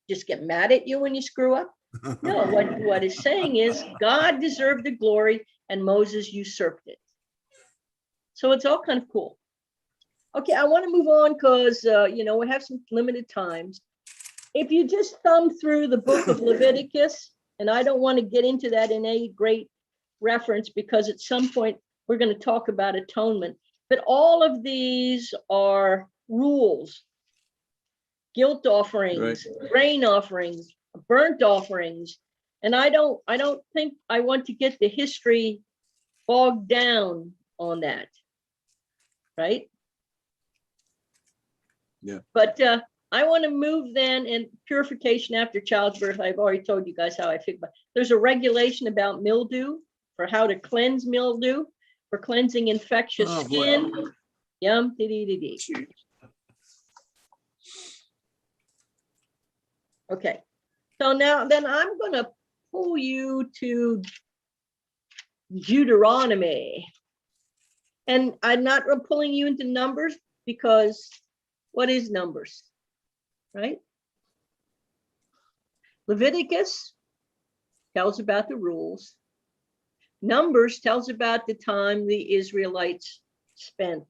Just get mad at you when you screw up? No, what it's saying is God deserved the glory and Moses usurped it. So it's all kind of cool. Okay, I want to move on because, we have some limited times. If you just thumb through the book of Leviticus, and I don't want to get into that in any great reference because at some point we're going to talk about atonement, but all of these are rules, guilt offerings, grain offerings, burnt offerings. And I don't think I want to get the history bogged down on that. Right? Yeah. But I want to move then in purification after childbirth. I've already told you guys how I feel about it. There's a regulation about mildew for how to cleanse mildew for cleansing infectious skin. Yum, dee. Okay. So now then I'm going to pull you to Deuteronomy. And I'm not pulling you into Numbers because what is Numbers, right? Leviticus tells about the rules. Numbers tells about the time the Israelites spent.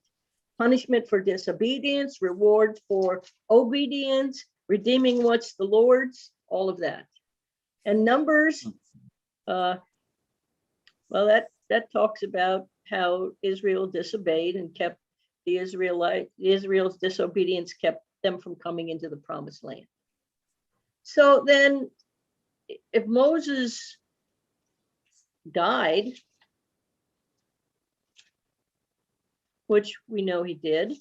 Punishment for disobedience, reward for obedience, redeeming what's the Lord's, all of that. And Numbers, that talks about how Israel disobeyed and kept Israel's disobedience kept them from coming into the promised land. So then if Moses died, which we know he did,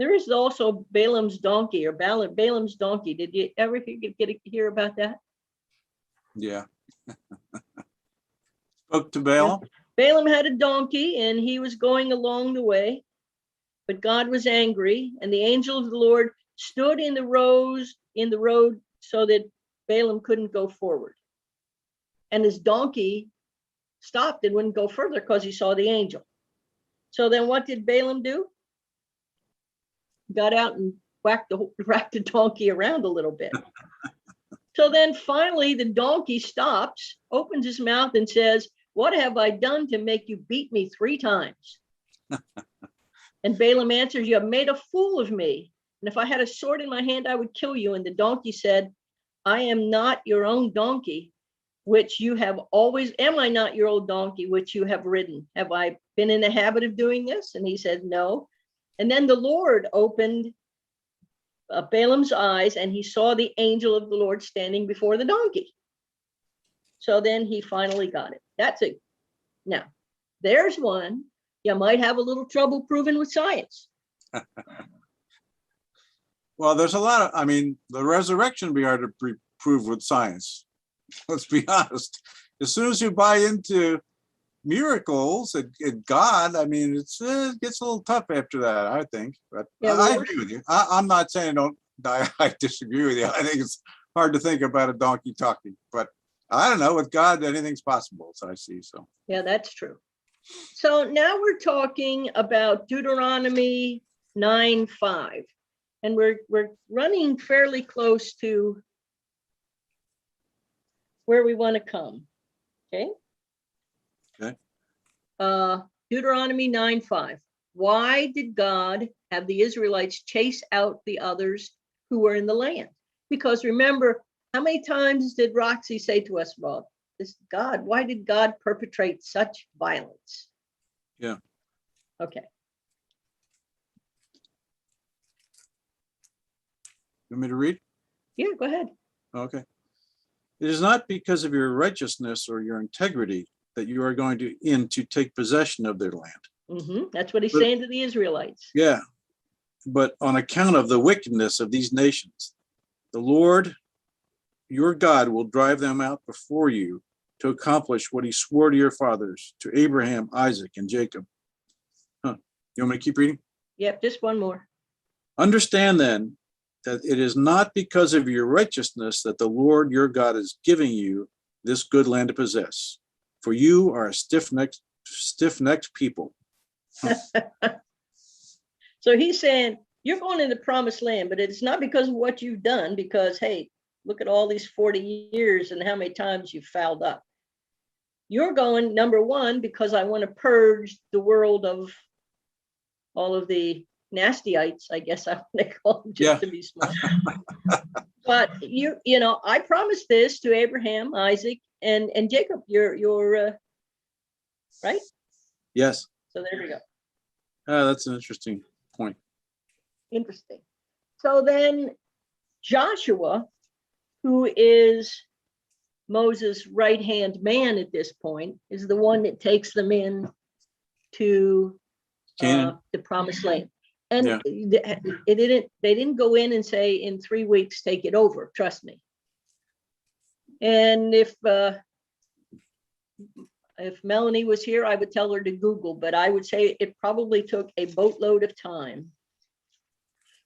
there is also Balaam's donkey or Balaam's donkey. Did you ever hear about that? Yeah. Spoke to Balaam. Balaam had a donkey and he was going along the way, but God was angry and the angel of the Lord stood in the road so that Balaam couldn't go forward. And his donkey stopped and wouldn't go further because he saw the angel. So then what did Balaam do? Got out and whacked the donkey around a little bit. So then finally the donkey stops, opens his mouth and says, "What have I done to make you beat me 3 times?" And Balaam answers, "You have made a fool of me. And if I had a sword in my hand, I would kill you." And the donkey said, "I am not your own donkey, which you have always, am I not your old donkey, which you have ridden? Have I been in the habit of doing this?" And he said, "No." And then the Lord opened Balaam's eyes and he saw the angel of the Lord standing before the donkey. So then he finally got it. That's it. Now, there's one you might have a little trouble proving with science. Well, there's a lot of, the resurrection we are to prove with science. Let's be honest. As soon as you buy into miracles and God, I mean, it gets a little tough after that, I think. But Yeah, I well, agree with you. I'm not saying don't. I disagree with you. I think it's hard to think about a donkey talking, but I don't know. With God, anything's possible. So I see. So yeah, that's true. So now we're talking about Deuteronomy 9:5, and we're running fairly close to where we want to come. Okay. Okay. Deuteronomy 9:5. Why did God have the Israelites chase out the others who were in the land? Because remember, how many times did Roxy say to us, Rob, this God, why did God perpetrate such violence? Yeah. Okay. you want me to read? Yeah, go ahead. Okay. It is not because of your righteousness or your integrity that you are going to take possession of their land. That's what he's But- saying to the Israelites. Yeah. But on account of the wickedness of these nations, the Lord your God will drive them out before you to accomplish what he swore to your fathers, to Abraham, Isaac, and Jacob. You want me to keep reading? Yep, just one more. Understand then that it is not because of your righteousness that the Lord your God is giving you this good land to possess, for you are a stiff-necked people. So he's saying, you're going in the promised land, but it's not because of what you've done, because, hey, look at all these 40 years and how many times you've fouled up. You're going, number one, because I want to purge the world of all of the nastyites, I guess I want to call them, just Yeah. to be smart. But you know, I promised this to Abraham, Isaac, and Jacob. You're right. Yes. So there we go. That's an interesting point. Interesting. So then Joshua, who is Moses' right-hand man at this point, is the one that takes them in to Canaan. the promised land. And Yeah. they didn't go in and say, in 3 weeks, take it over, trust me. And if Melanie was here, I would tell her to Google, but I would say it probably took a boatload of time.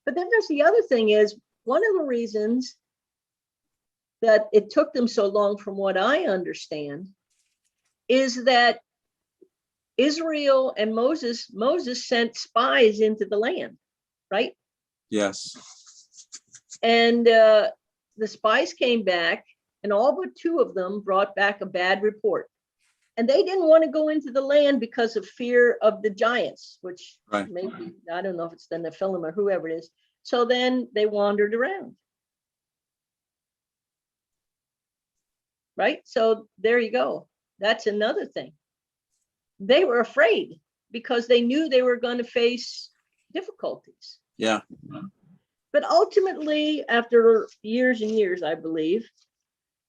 But then there's the other thing is, one of the reasons that it took them so long, from what I understand, is that Israel and Moses sent spies into the land, right? Yes. And the spies came back, and all but 2 of them brought back a bad report. And they didn't want to go into the land because of fear of the giants, which Right. maybe, I don't know if it's the Nephilim or whoever it is. So then they wandered around. Right? So there you go. That's another thing. They were afraid because they knew they were going to face difficulties. Yeah. But ultimately, after years and years, I believe,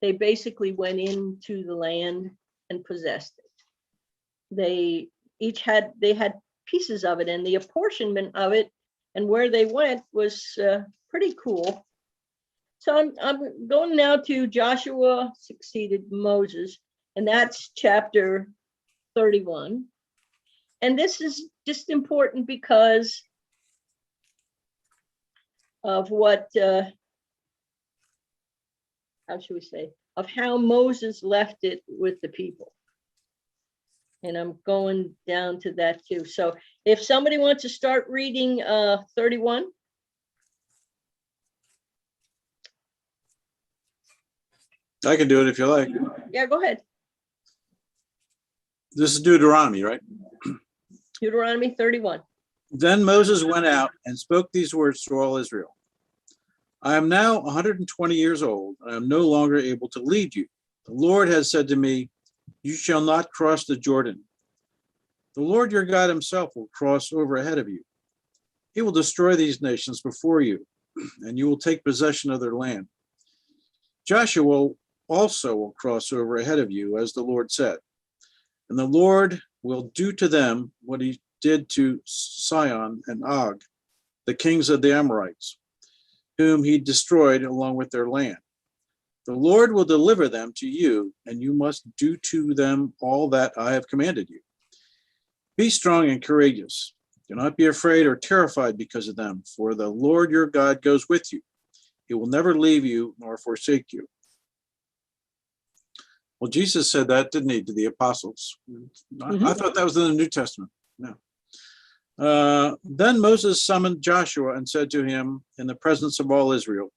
they basically went into the land and possessed it. They had pieces of it, and the apportionment of it and where they went was pretty cool. So I'm going now to Joshua succeeded Moses, and that's chapter 31. And this is just important because of what, how should we say, of how Moses left it with the people. And I'm going down to that too. So if somebody wants to start reading 31. I can do it if you like. Yeah, go ahead. This is Deuteronomy, right? Deuteronomy 31. Then Moses went out and spoke these words to all Israel. I am now 120 years old, and I am no longer able to lead you. The Lord has said to me, you shall not cross the Jordan. The Lord your God himself will cross over ahead of you. He will destroy these nations before you, and you will take possession of their land. Joshua also will cross over ahead of you, as the Lord said. And the Lord will do to them what he did to Sihon and Og, the kings of the Amorites, whom he destroyed along with their land. The Lord will deliver them to you, and you must do to them all that I have commanded you. Be strong and courageous. Do not be afraid or terrified because of them, for the Lord your God goes with you. He will never leave you nor forsake you. Well, Jesus said that, didn't he, to the apostles? I thought that was in the New Testament. No. Then Moses summoned Joshua and said to him in the presence of all Israel,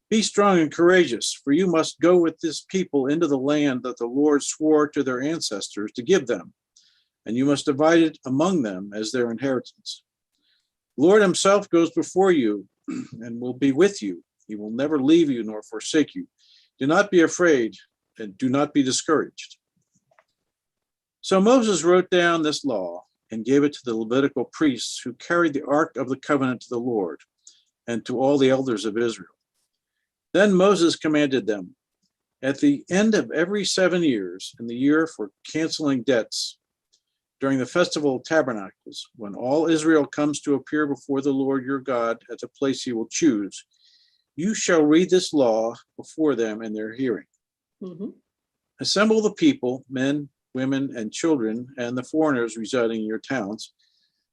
be strong and courageous, for you must go with this people into the land that the Lord swore to their ancestors to give them, and you must divide it among them as their inheritance. The Lord himself goes before you and will be with you. He will never leave you nor forsake you. Do not be afraid and do not be discouraged. So Moses wrote down this law and gave it to the Levitical priests who carried the Ark of the Covenant to the Lord and to all the elders of Israel. Then Moses commanded them, at the end of every 7 years, in the year for canceling debts, during the festival of tabernacles, when all Israel comes to appear before the Lord your God at the place he will choose, you shall read this law before them in their hearing. Assemble the people, men, women, and children, and the foreigners residing in your towns,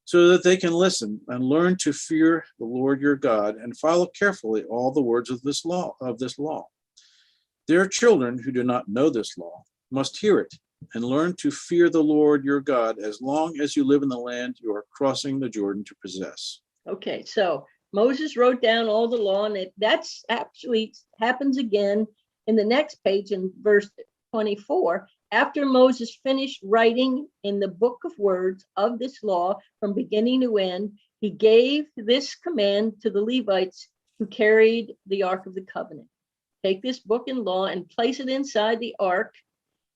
so that they can listen and learn to fear the Lord your God and follow carefully all the words of this law. Their children who do not know this law must hear it and learn to fear the Lord your God as long as you live in the land you are crossing the Jordan to possess. Okay, so Moses wrote down all the law, and that's actually happens again in the next page in verse 24. After Moses finished writing in the book of words of this law from beginning to end, he gave this command to the Levites who carried the Ark of the Covenant. Take this book and law and place it inside the ark,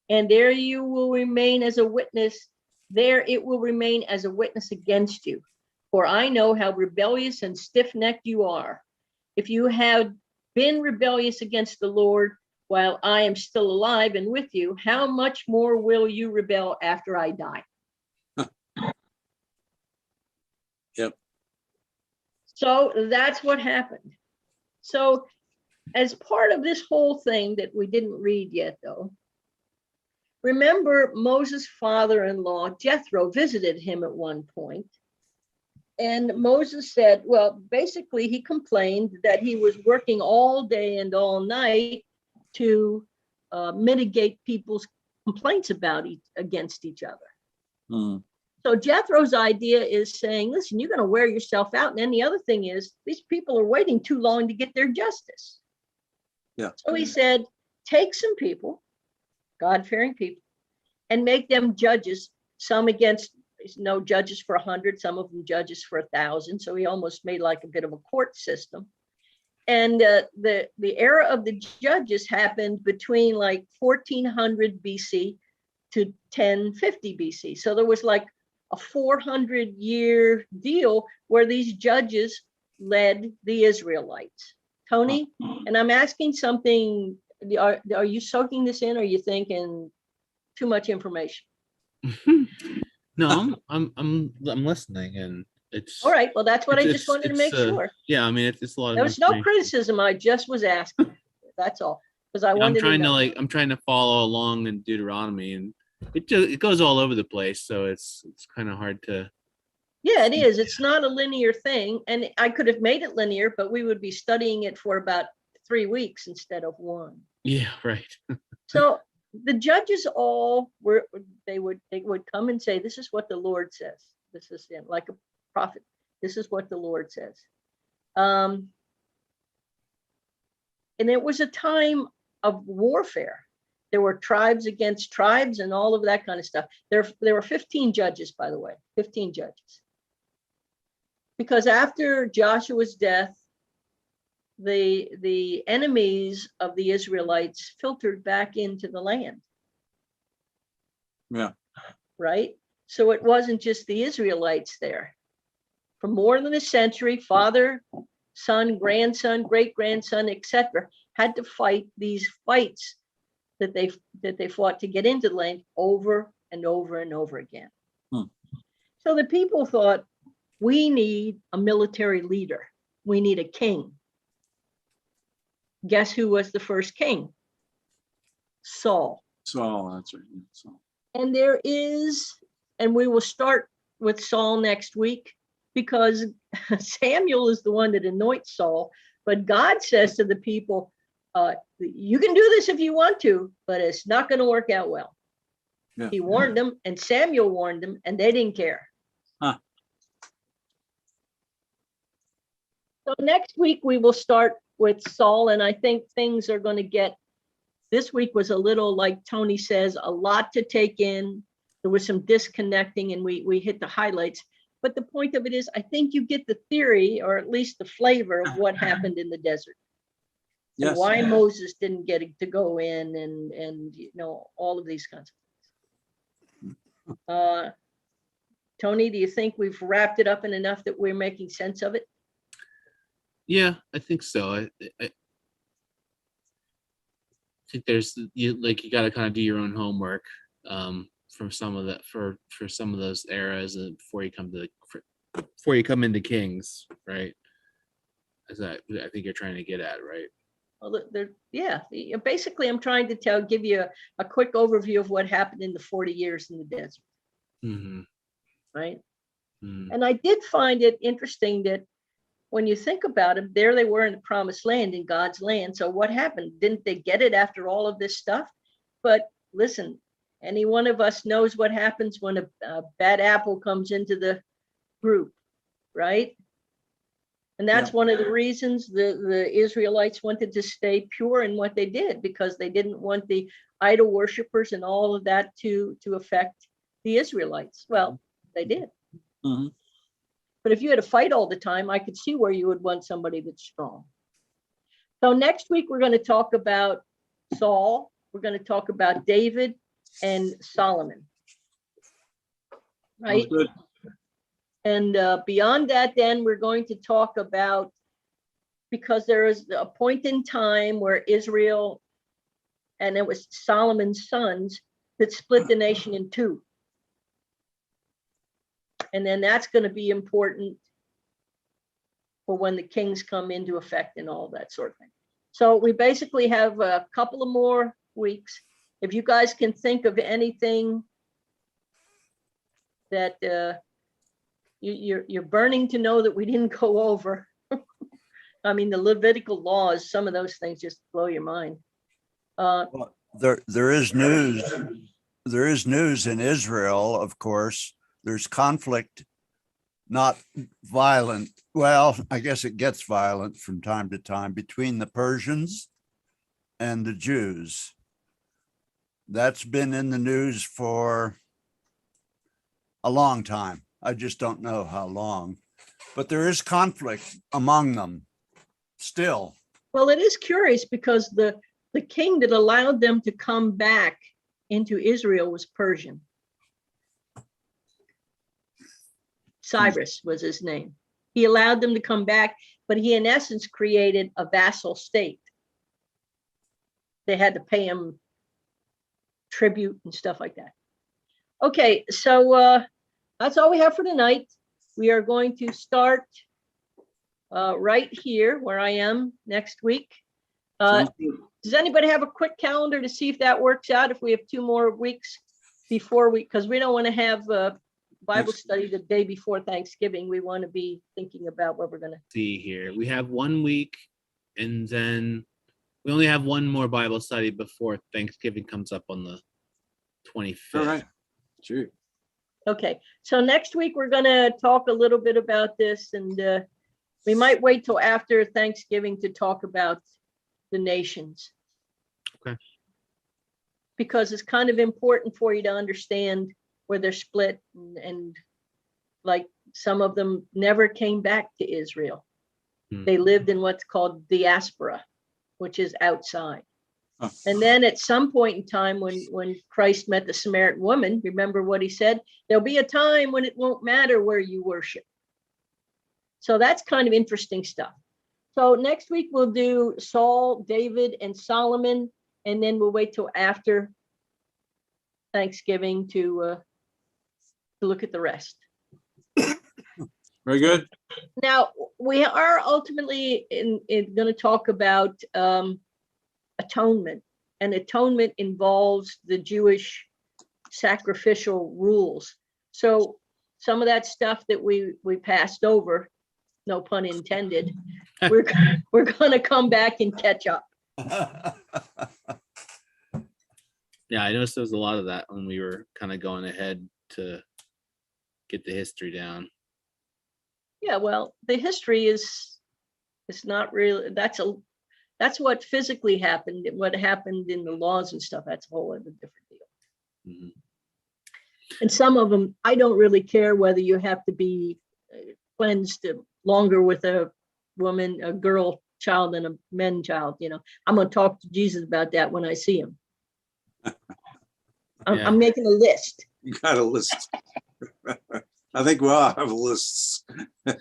and there you will remain as a witness. There it will remain as a witness against you. For I know how rebellious and stiff-necked you are. If you have been rebellious against the Lord while I am still alive and with you, how much more will you rebel after I die? Yep. So that's what happened. So as part of this whole thing that we didn't read yet, though, remember Moses' father-in-law, Jethro, visited him at one point. And Moses said, well, basically he complained that he was working all day and all night to mitigate people's complaints against each other. So Jethro's idea is saying, listen, you're going to wear yourself out. And then the other thing is, these people are waiting too long to get their justice. Yeah. So he said, take some people, God-fearing people, and make them judges, some against, judges for 100, some of them judges for 1,000. So he almost made like a bit of a court system. And the era of the judges happened between like 1400 BC to 1050 BC. So there was like a 400-year deal where these judges led the Israelites. Tony, and I'm asking something, are you soaking this in, or are you thinking too much information? No, I'm listening, and it's all right. Well, that's what I just wanted to make sure. Yeah, I mean, it's a lot of. There was no criticism. I just was asking. That's all, because I wanted. I'm trying to follow along in Deuteronomy, and it goes all over the place, so it's kind of hard to. Yeah, it is. It's not a linear thing, and I could have made it linear, but we would be studying it for about 3 weeks instead of 1. Yeah, right. So the judges all were. They would come and say, "This is what the Lord says." This is like a prophet. This is what the Lord says. And it was a time of warfare. There were tribes against tribes and all of that kind of stuff. There were 15 judges, by the way, 15 judges. Because after Joshua's death, the enemies of the Israelites filtered back into the land. Yeah. Right? So it wasn't just the Israelites there. For more than a century, father, son, grandson, great-grandson, etc., had to fight these fights that they fought to get into the land over and over and over again. So the people thought, we need a military leader. We need a king. guess who was the first king? Saul. Saul, that's right. Yeah, Saul. And there is, and we will start with Saul next week, because Samuel is the one that anoints Saul, but God says to the people, you can do this if you want to, but it's not going to work out well. Yeah. He warned them, and Samuel warned them, and they didn't care. Huh. So next week we will start with Saul, and I think things are going to get, this week was a little, like Tony says, a lot to take in. There was some disconnecting, and we hit the highlights. But the point of it is, I think you get the theory, or at least the flavor of what happened in the desert. And Yes. why Moses didn't get to go in, and you know, all of these kinds of things. Tony, do you think we've wrapped it up in enough that we're making sense of it? Yeah, I think so. I think there's you got to kind of do your own homework from some of that for some of those eras before you come into Kings, right? As I think you're trying to get at, right? Well, yeah. Basically, I'm trying to give you a quick overview of what happened in the 40 years in the desert, Mm-hmm. right? Mm-hmm. And I did find it interesting that when you think about it, there they were in the promised land, in God's land. So what happened? Didn't they get it after all of this stuff? But listen, any one of us knows what happens when a bad apple comes into the group, right? And that's one of the reasons the Israelites wanted to stay pure in what they did, because they didn't want the idol worshipers and all of that to affect the Israelites. Well, they did. Mhm. But if you had to fight all the time, I could see where you would want somebody that's strong. So next week, we're going to talk about Saul. We're going to talk about David and Solomon. Right? Sounds good. And beyond that, then we're going to talk about, because there is a point in time where Israel, and it was Solomon's sons, that split the nation in two. And then that's going to be important for when the kings come into effect and all that sort of thing. So we basically have a couple of more weeks. If you guys can think of anything that you're burning to know that we didn't go over. I mean, the Levitical laws, some of those things just blow your mind. Well, there is news. There is news in Israel, of course. There's conflict, not violent. Well, I guess it gets violent from time to time between the Persians and the Jews. That's been in the news for a long time. I just don't know how long, but there is conflict among them still. Well, it is curious, because the king that allowed them to come back into Israel was Persian. Cyrus was his name. He allowed them to come back, but he in essence created a vassal state. They had to pay him tribute and stuff like that. Okay, so that's all we have for tonight. We are going to start right here where I am next week. Sounds good. Does anybody have a quick calendar to see if that works out? If we have 2 more weeks before because we don't want to have Bible study the day before Thanksgiving. We want to be thinking about what we're going to See here, we have 1 week, and then we only have 1 more Bible study before Thanksgiving comes up on the 25th. All right. Gee. Okay, so next week we're going to talk a little bit about this, and we might wait till after Thanksgiving to talk about the nations. Okay. Because it's kind of important for you to understand where they're split, and like some of them never came back to Israel. They lived in what's called diaspora, which is outside. Huh. And then at some point in time, when Christ met the Samaritan woman, remember what he said? There'll be a time when it won't matter where you worship. So that's kind of interesting stuff. So next week we'll do Saul, David, and Solomon, and then we'll wait till after Thanksgiving to look at the rest. Very good. Now, we are ultimately going to talk about atonement, and atonement involves the Jewish sacrificial rules. So some of that stuff that we passed over, no pun intended, we're going to come back and catch up. Yeah, I noticed there was a lot of that when we were kind of going ahead to get the history down. Yeah, well, the history is not really, that's what physically happened. What happened in the laws and stuff, that's a whole other different deal. Mhm. And some of them, I don't really care whether you have to be cleansed longer with a woman, a girl child, than a man child. I'm going to talk to Jesus about that when I see him. Yeah. I'm making a list. You got a list. I think we all have lists. I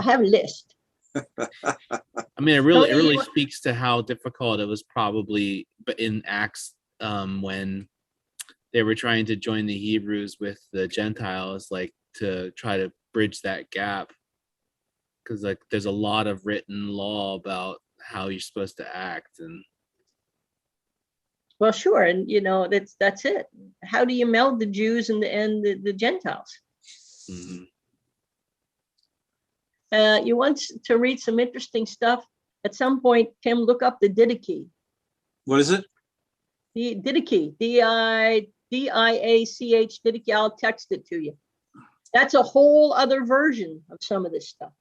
have a list. I mean, it really Tony, you- speaks to how difficult it was probably, but in Acts, when they were trying to join the Hebrews with the Gentiles, like to try to bridge that gap, because like there's a lot of written law about how you're supposed to act, and Well, sure, and that's it. How do you meld the Jews and the Gentiles? mhm. You want to read some interesting stuff? At some point, Tim, look up the Didache. What is it? The Didache, Diach, Didache. I'll text it to you. That's a whole other version of some of this stuff.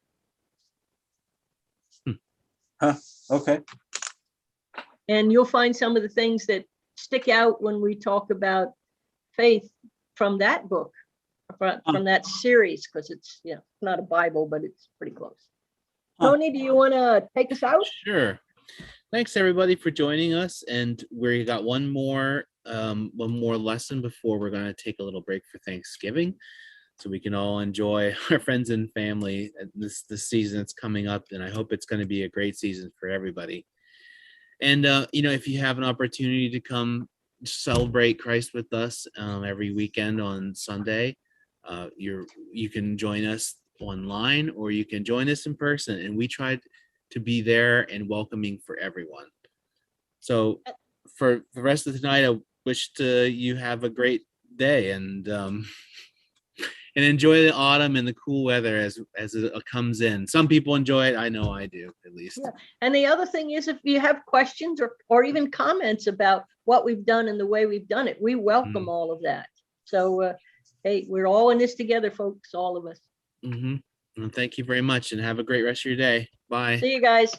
Okay. And you'll find some of the things that stick out when we talk about faith from that book, from that series, because it's not a Bible, but it's pretty close. Huh. Tony, do you want to take us out? Sure. Thanks everybody for joining us, and we got one more lesson before we're going to take a little break for Thanksgiving, so we can all enjoy our friends and family this season that's coming up, and I hope it's going to be a great season for everybody. And if you have an opportunity to come celebrate Christ with us every weekend on Sunday, you can join us online or you can join us in person, and we try to be there and welcoming for everyone. So for the rest of the night, I wish you have a great day, and enjoy the autumn and the cool weather as it comes in. Some people enjoy it. I know I do, at least. Yeah. And the other thing is, if you have questions or even comments about what we've done and the way we've done it, we welcome all of that. So, hey, we're all in this together, folks, all of us. Mm-hmm. Well, thank you very much, and have a great rest of your day. Bye. See you guys.